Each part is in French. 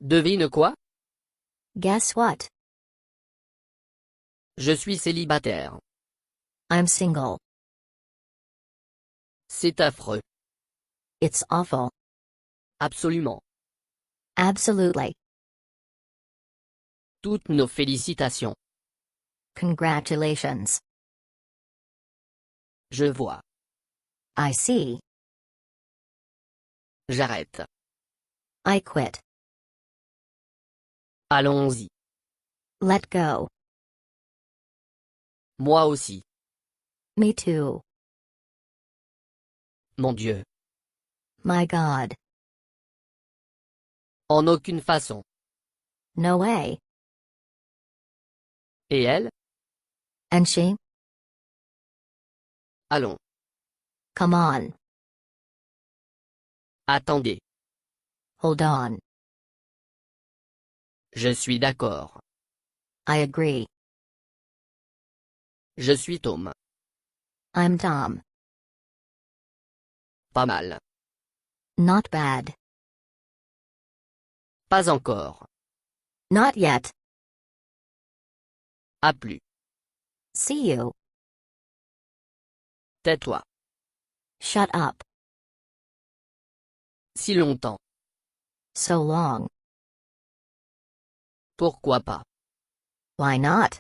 Devine quoi? Guess what? Je suis célibataire. I'm single. C'est affreux. It's awful. Absolument. Absolutely. Toutes nos félicitations. Congratulations. Je vois. I see. J'arrête. I quit. Allons-y. Let go. Moi aussi. Me too. Mon Dieu. My God. En aucune façon. No way. Et elle? And she? Allons. Come on. Attendez. Hold on. Je suis d'accord. I agree. Je suis Tom. I'm Tom. Pas mal. Not bad. Pas encore. Not yet. À plus. See you. Tais-toi. Shut up. Si longtemps. So long. Pourquoi pas? Why not?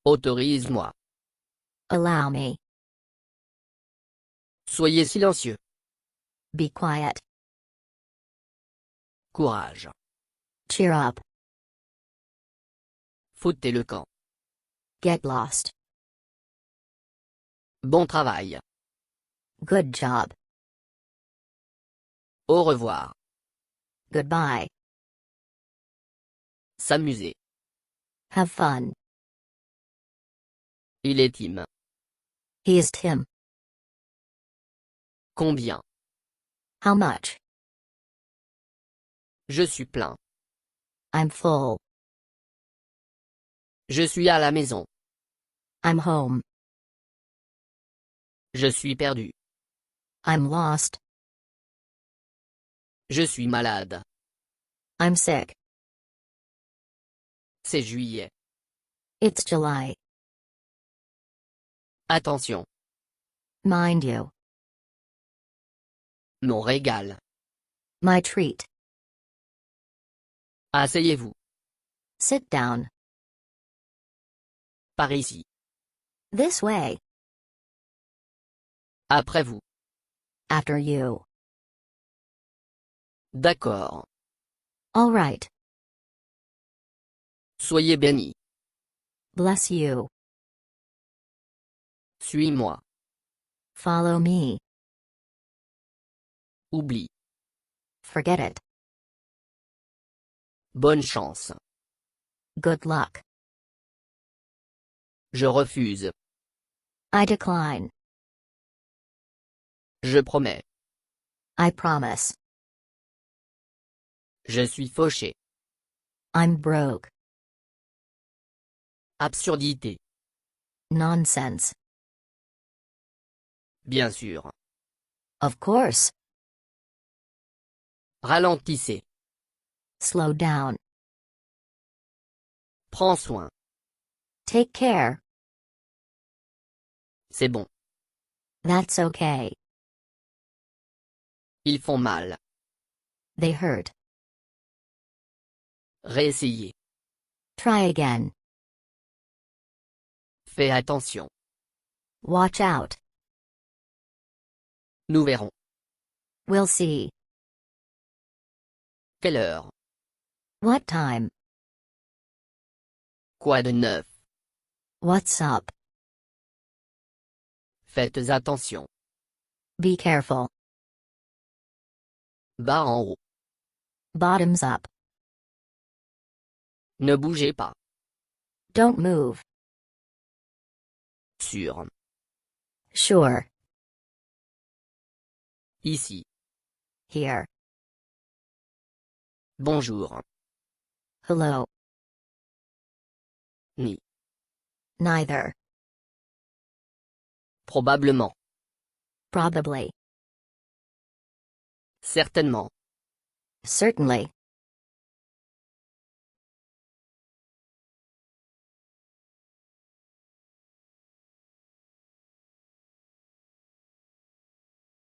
Autorise-moi. Allow me. Soyez silencieux. Be quiet. Courage. Cheer up. Foutez le camp. Get lost. Bon travail. Good job. Au revoir. Goodbye. S'amuser. Have fun. Il est Tim. He is Tim. Combien? How much? Je suis plein. I'm full. Je suis à la maison. I'm home. Je suis perdu. I'm lost. Je suis malade. I'm sick. C'est juillet. It's July. Attention. Mind you. Mon régal. My treat. Asseyez-vous. Sit down. Par ici. This way. Après vous. After you. D'accord. All right. Soyez bénis. Bless you. Suis-moi. Follow me. Oublie. Forget it. Bonne chance. Good luck. Je refuse. I decline. Je promets. I promise. Je suis fauché. I'm broke. Absurdité. Nonsense. Bien sûr. Of course. Ralentissez. Slow down. Prends soin. Take care. C'est bon. That's okay. Ils font mal. They hurt. Réessayez. Try again. Fais attention. Watch out. Nous verrons. We'll see. Quelle heure? What time? Quoi de neuf? What's up? Faites attention. Be careful. Bas en haut. Bottoms up. Ne bougez pas. Don't move. Sûr. Sure. Ici. Here. Bonjour. Hello. Ni. Neither. Certainly.